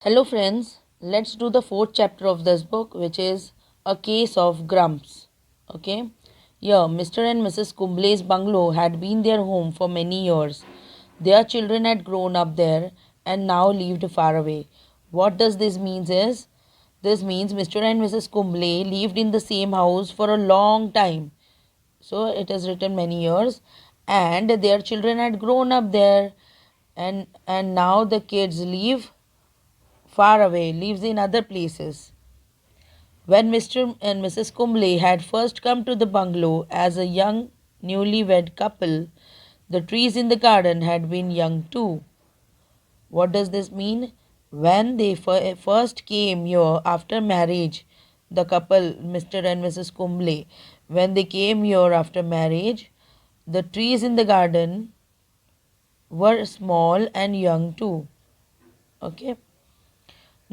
Hello, friends. Let's do the fourth chapter of this book, which is A Case of Grumps. Okay, here Mr. and Mrs. Kumble's bungalow had been their home for many years. Their children had grown up there and now lived far away. What does this mean is this means Mr. and Mrs. Kumble lived in the same house for a long time. So it is written many years, and their children had grown up there, and now the kids live far away, lives in other places. When Mr. and Mrs. Kumble had first come to the bungalow as a young newlywed couple, the trees in the garden had been young too. What does this mean? When they first came here after marriage, the couple, Mr. and Mrs. Kumble, when they came here after marriage, the trees in the garden were small and young too. Okay.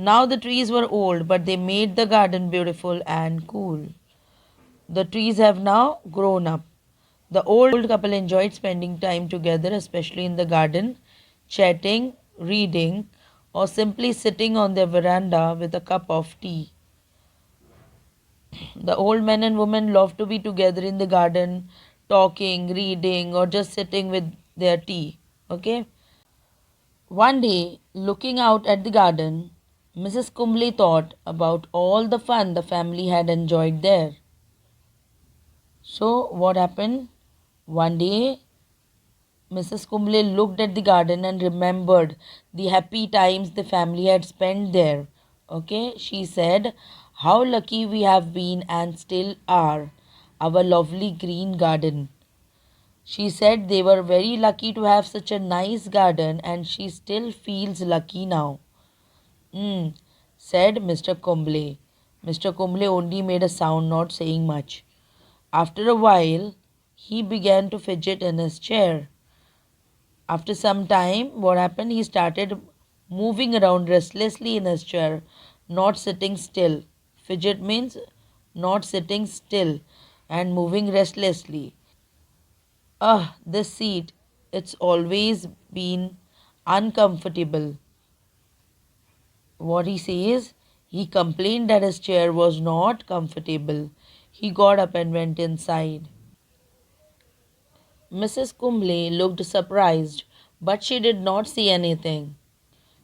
Now the trees were old, but they made the garden beautiful and cool. The trees have now grown up. The old couple enjoyed spending time together, especially in the garden, chatting, reading, or simply sitting on their veranda with a cup of tea. The old man and woman love to be together in the garden, talking, reading, or just sitting with their tea. Okay? One day, looking out at the garden, Mrs. Kumble thought about all the fun the family had enjoyed there. So, what happened? One day, Mrs. Kumble looked at the garden and remembered the happy times the family had spent there. Okay, she said, "How lucky we have been and still are. Our lovely green garden." She said they were very lucky to have such a nice garden and she still feels lucky now. Hmm, said Mr. Kumble. Mr. Kumble only made a sound, not saying much. After a while, he began to fidget in his chair. After some time, what happened? He started moving around restlessly in his chair, not sitting still. Fidget means not sitting still and moving restlessly. This seat, it's always been uncomfortable. What he says, he complained that his chair was not comfortable. He got up and went inside. Mrs. Kumble looked surprised, but she did not say anything.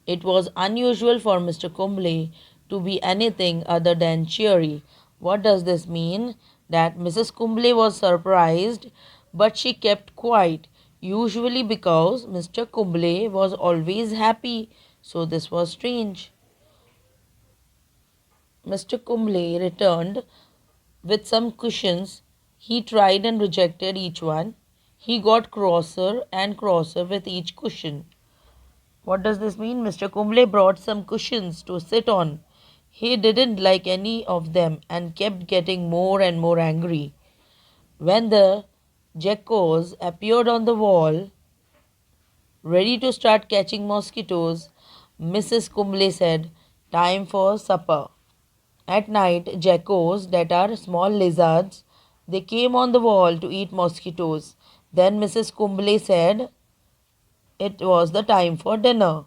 It was unusual for Mr. Kumble to be anything other than cheery. What does this mean? That Mrs. Kumble was surprised, but she kept quiet, usually because Mr. Kumble was always happy, so this was strange. Mr. Kumble returned with some cushions. He tried and rejected each one. He got crosser and crosser with each cushion. What does this mean? Mr. Kumble brought some cushions to sit on. He didn't like any of them and kept getting more and more angry. When the geckos appeared on the wall, ready to start catching mosquitoes, Mrs. Kumble said, "Time for supper." At night, geckos, that are small lizards, they came on the wall to eat mosquitoes. Then Mrs. Kumble said it was the time for dinner.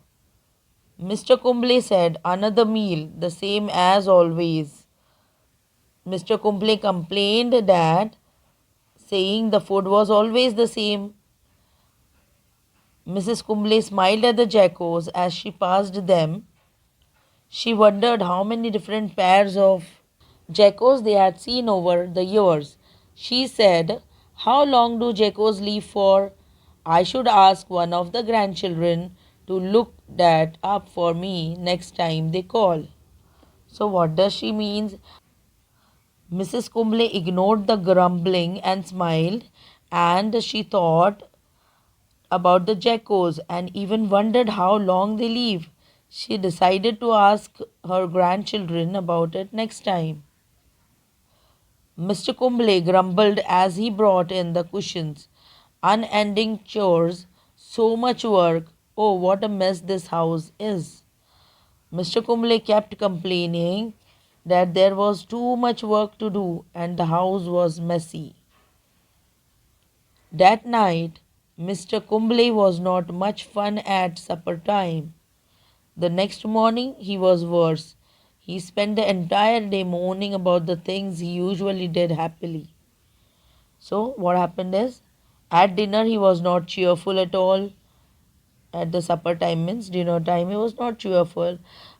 Mr. Kumble said, "Another meal, the same as always." Mr. Kumble complained that saying the food was always the same. Mrs. Kumble smiled at the geckos as she passed them. She wondered how many different pairs of geckos they had seen over the years. She said, "How long do geckos live for? I should ask one of the grandchildren to look that up for me next time they call." So what does she mean? Mrs. Kumble ignored the grumbling and smiled, and she thought about the geckos and even wondered how long they live. She decided to ask her grandchildren about it next time. Mr. Kumble grumbled as he brought in the cushions. "Unending chores, so much work. Oh, what a mess this house is." Mr. Kumble kept complaining that there was too much work to do and the house was messy. That night, Mr. Kumble was not much fun at supper time. The next morning, he was worse. He spent the entire day moaning about the things he usually did happily. So, what happened is, at dinner, he was not cheerful at all. At the supper time means dinner time, he was not cheerful.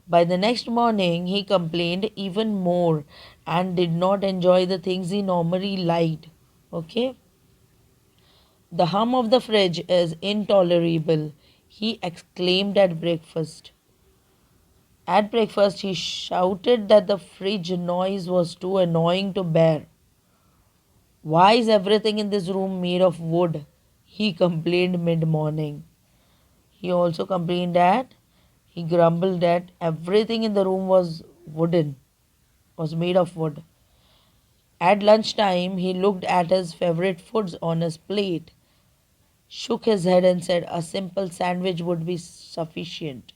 By the next morning, he complained even more and did not enjoy the things he normally liked. Okay? The hum of the fridge is intolerable, he exclaimed at breakfast. At breakfast, he shouted that the fridge noise was too annoying to bear. Why is everything in this room made of wood? He complained mid morning. He also complained that he grumbled that everything in the room was wooden, was made of wood. At lunchtime, he looked at his favorite foods on his plate, shook his head, and said a simple sandwich would be sufficient.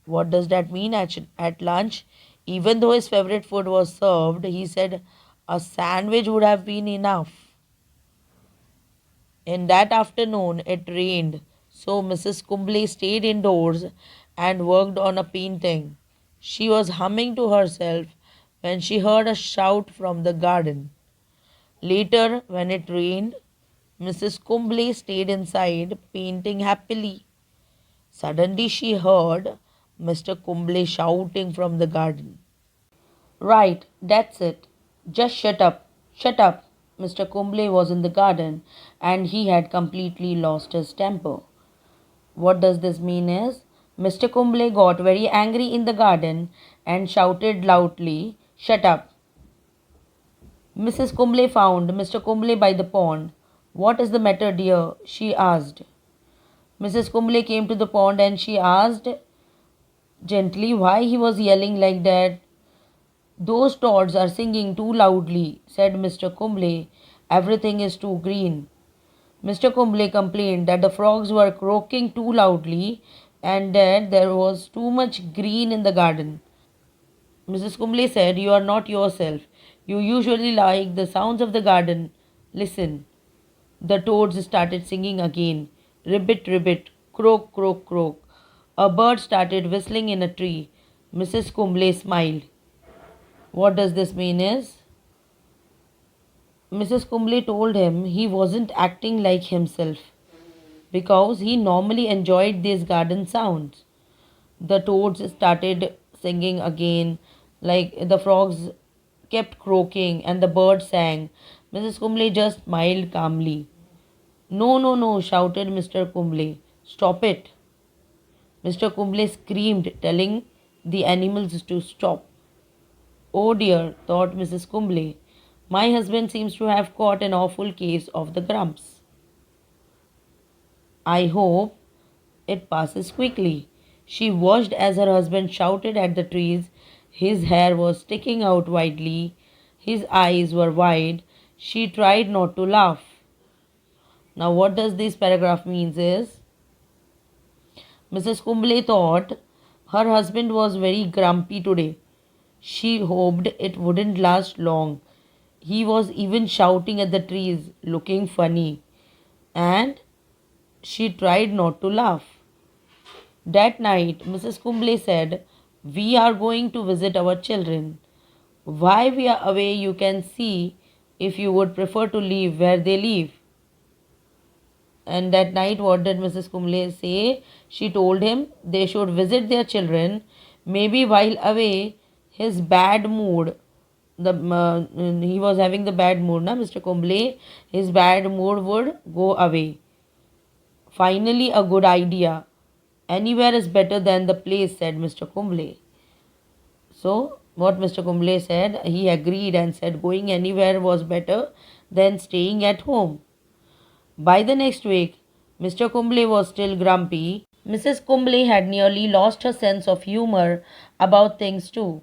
What does that mean at lunch? Even though his favorite food was served, he said a sandwich would have been enough. In that afternoon, it rained, so Mrs. Kumble stayed indoors and worked on a painting. She was humming to herself when she heard a shout from the garden. Later, when it rained, Mrs. Kumble stayed inside painting happily. Suddenly, she heard Mr. Kumble shouting from the garden. Right, that's it. Just shut up. Shut up. Mr. Kumble was in the garden and he had completely lost his temper. What does this mean is Mr. Kumble got very angry in the garden and shouted loudly, "Shut up." Mrs. Kumble found Mr. Kumble by the pond. "What is the matter, dear?" she asked. Mrs. Kumble came to the pond and she asked gently why he was yelling like that. "Those toads are singing too loudly," said Mr. Kumble. "Everything is too green." Mr. Kumble complained that the frogs were croaking too loudly and that there was too much green in the garden. Mrs. Kumble said, "You are not yourself. You usually like the sounds of the garden. Listen." The toads started singing again. Ribbit, ribbit, croak, croak, croak. A bird started whistling in a tree. Mrs. Kumble smiled. What does this mean is Mrs. Kumble told him he wasn't acting like himself because he normally enjoyed these garden sounds. The toads started singing again, like the frogs kept croaking and the birds sang. Mrs. Kumble just smiled calmly. "No, no, no," shouted Mr. Kumble. "Stop it." Mr. Kumble screamed, telling the animals to stop. "Oh dear," thought Mrs. Kumble. "My husband seems to have caught an awful case of the grumps. I hope it passes quickly." She watched as her husband shouted at the trees. His hair was sticking out widely. His eyes were wide. She tried not to laugh. Now what does this paragraph means is Mrs. Kumble thought her husband was very grumpy today. She hoped it wouldn't last long. He was even shouting at the trees, looking funny, and she tried not to laugh. That night, Mrs. Kumble said, "We are going to visit our children. Why we are away, you can see if you would prefer to live where they live." And that night, what did Mrs. Kumble say? She told him they should visit their children. Maybe while away, his bad mood, he was having the bad mood, na Mr. Kumble, his bad mood would go away. Finally, a good idea. "Anywhere is better than the place," said Mr. Kumble. So, what Mr. Kumble said, he agreed and said going anywhere was better than staying at home. By the next week, Mr. Kumble was still grumpy. Mrs. Kumble had nearly lost her sense of humor about things too.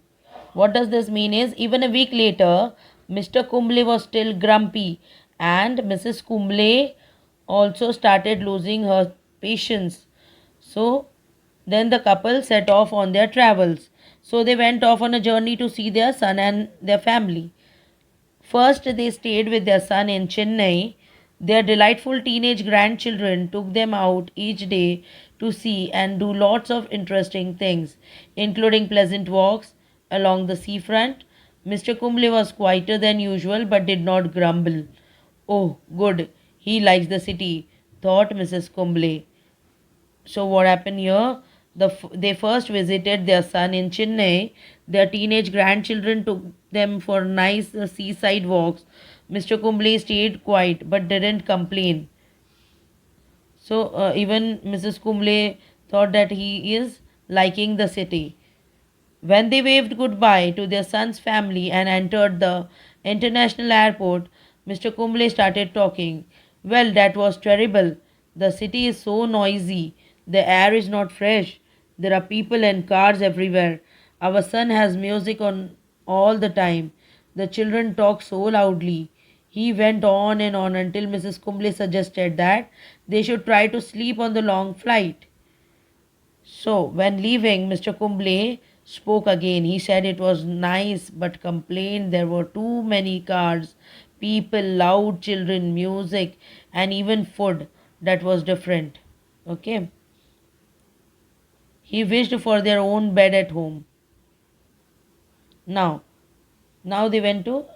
What does this mean is even a week later, Mr. Kumble was still grumpy and Mrs. Kumble also started losing her patience. So then the couple set off on their travels. So they went off on a journey to see their son and their family. First, they stayed with their son in Chennai. Their delightful teenage grandchildren took them out each day to see and do lots of interesting things, including pleasant walks along the seafront. Mr. Kumble was quieter than usual but did not grumble. Oh, good, he likes the city, thought Mrs. Kumble. So what happened here? They first visited their son in Chennai. Their teenage grandchildren took them for nice seaside walks. Mr. Kumble stayed quiet but didn't complain. So even Mrs. Kumble thought that he is liking the city. When they waved goodbye to their son's family and entered the international airport, Mr. Kumble started talking. Well, that was terrible. The city is so noisy. The air is not fresh. There are people and cars everywhere. Our son has music on all the time. The children talk so loudly. He went on and on until Mrs. Kumble suggested that they should try to sleep on the long flight. So, when leaving, Mr. Kumble spoke again. He said it was nice but complained there were too many cars, people, loud children, music, and even food that was different. Okay. He wished for their own bed at home. Now, now they went to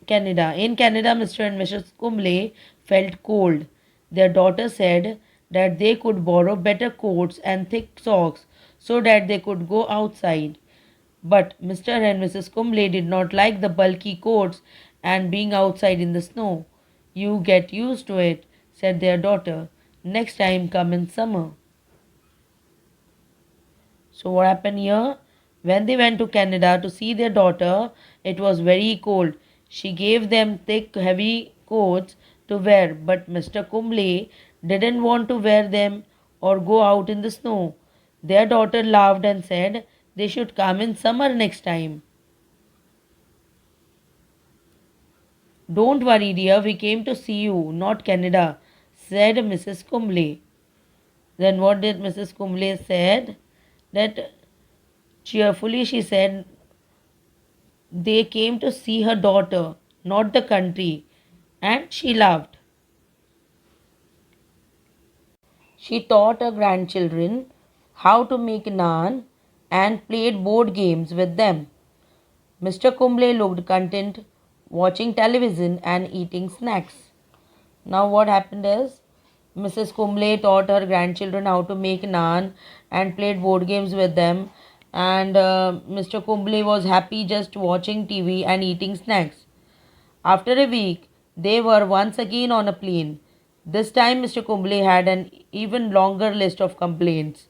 Canada. In Canada, Mr. and Mrs. Kumble felt cold. Their daughter said that they could borrow better coats and thick socks so that they could go outside. But Mr. and Mrs. Kumble did not like the bulky coats and being outside in the snow. You get used to it, said their daughter. Next time come in summer. So what happened here? When they went to Canada to see their daughter, it was very cold. She gave them thick, heavy coats to wear, but Mr. Kumble didn't want to wear them or go out in the snow. Their daughter laughed and said they should come in summer next time. Don't worry, dear, we came to see you, not Canada, said Mrs. Kumble. Then what did Mrs. Kumble said? That cheerfully she said they came to see her daughter, not the country, and she laughed. She taught her grandchildren how to make naan and played board games with them. Mr. Kumble looked content watching television and eating snacks. Now, what happened is Mrs. Kumble taught her grandchildren how to make naan and played board games with them, and Mr. Kumble was happy just watching TV and eating snacks. After a week, they were once again on a plane. This time, Mr. Kumble had an even longer list of complaints.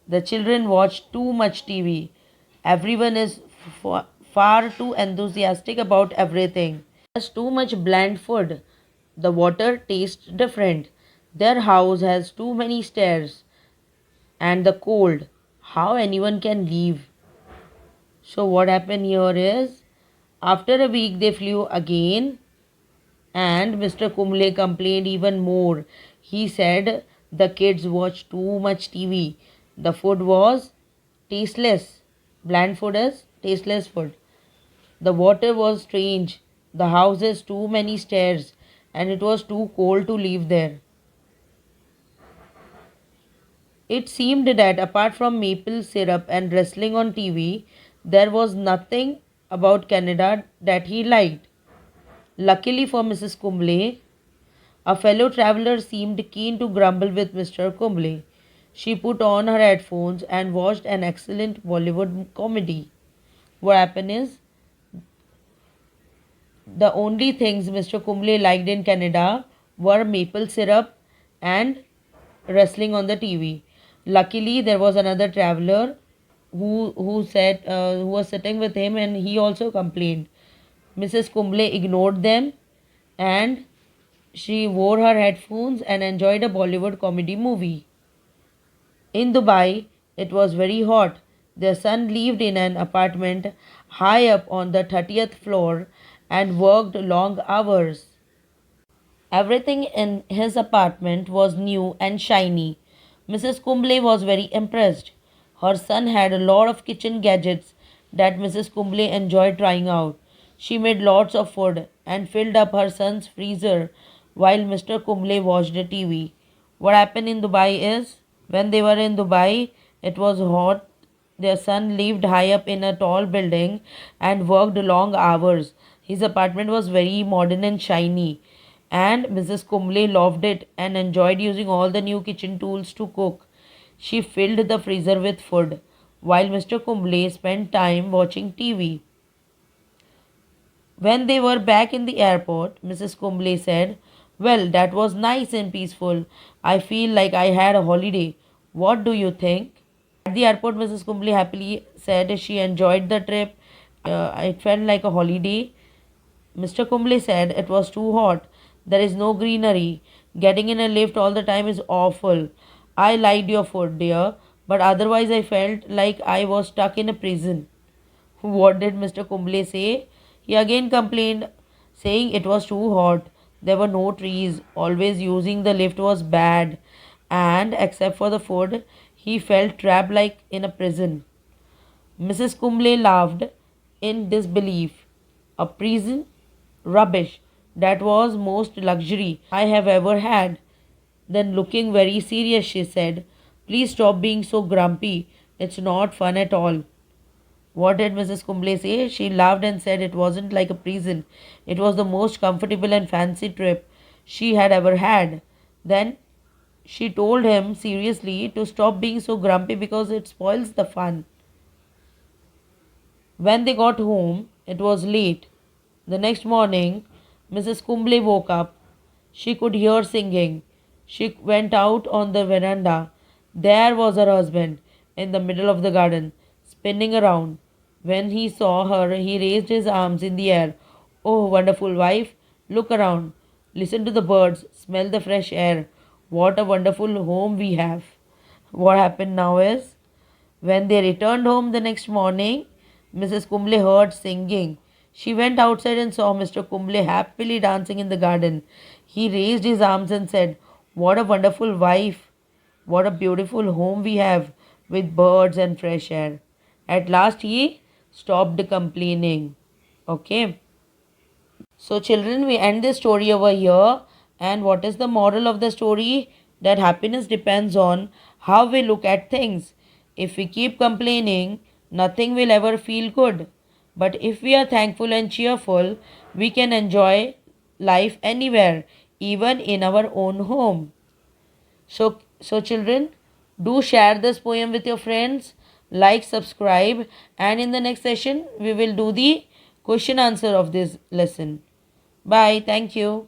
The children watch too much TV. Everyone is far too enthusiastic about everything. There's too much bland food. The water tastes different. Their house has too many stairs. And the cold. How anyone can leave? So, what happened here is after a week they flew again, and Mr. Kumble complained even more. He said the kids watch too much TV. The food was tasteless. Bland food is tasteless food. The water was strange. The house has too many stairs, and it was too cold to live there. It seemed that apart from maple syrup and wrestling on TV, there was nothing about Canada that he liked. Luckily for Mrs. Kumble, a fellow traveler seemed keen to grumble with Mr. Kumble. She put on her headphones and watched an excellent Bollywood comedy. What happened is, the only things Mr. Kumble liked in Canada were maple syrup and wrestling on the TV. Luckily, there was another traveler who was sitting with him, and he also complained. Mrs. Kumble ignored them, and she wore her headphones and enjoyed a Bollywood comedy movie. In Dubai, it was very hot. Their son lived in an apartment high up on the 30th floor and worked long hours. Everything in his apartment was new and shiny. Mrs. Kumble was very impressed. Her son had a lot of kitchen gadgets that Mrs. Kumble enjoyed trying out. She made lots of food and filled up her son's freezer while Mr. Kumble watched the TV. What happened in Dubai is when they were in Dubai, it was hot. Their son lived high up in a tall building and worked long hours. His apartment was very modern and shiny, and Mrs. Kumble loved it and enjoyed using all the new kitchen tools to cook. She filled the freezer with food, while Mr. Kumble spent time watching TV. When they were back in the airport, Mrs. Kumble said, "Well, that was nice and peaceful. I feel like I had a holiday. What do you think?" At the airport, Mrs. Kumble happily said she enjoyed the trip. It felt like a holiday. Mr. Kumble said it was too hot. There is no greenery. Getting in a lift all the time is awful. I liked your food, dear, but otherwise I felt like I was stuck in a prison. What did Mr. Kumble say? He again complained, saying it was too hot. There were no trees. Always using the lift was bad. And except for the food, he felt trapped like in a prison. Mrs. Kumble laughed in disbelief. A prison? Rubbish. That was most luxury I have ever had. Then, looking very serious, she said, "Please stop being so grumpy. It's not fun at all." What did Mrs. Kumble say? She laughed and said it wasn't like a prison. It was the most comfortable and fancy trip she had ever had. Then she told him seriously to stop being so grumpy because it spoils the fun. When they got home, it was late. The next morning, Mrs. Kumble woke up. She could hear singing. She went out on the veranda. There was her husband in the middle of the garden, spinning around. When he saw her, he raised his arms in the air. "Oh, wonderful wife, look around. Listen to the birds, smell the fresh air. What a wonderful home we have." What happened now is when they returned home the next morning, Mrs. Kumble heard singing. She went outside and saw Mr. Kumble happily dancing in the garden. He raised his arms and said, "What a wonderful wife! What a beautiful home we have with birds and fresh air." At last he stopped complaining. Okay. So, children, we end this story over here. And what is the moral of the story? That happiness depends on how we look at things. If we keep complaining, nothing will ever feel good. But if we are thankful and cheerful, we can enjoy life anywhere, even in our own home. So children, do share this poem with your friends, like, subscribe, and in the next session, we will do the question answer of this lesson. Bye. Thank you.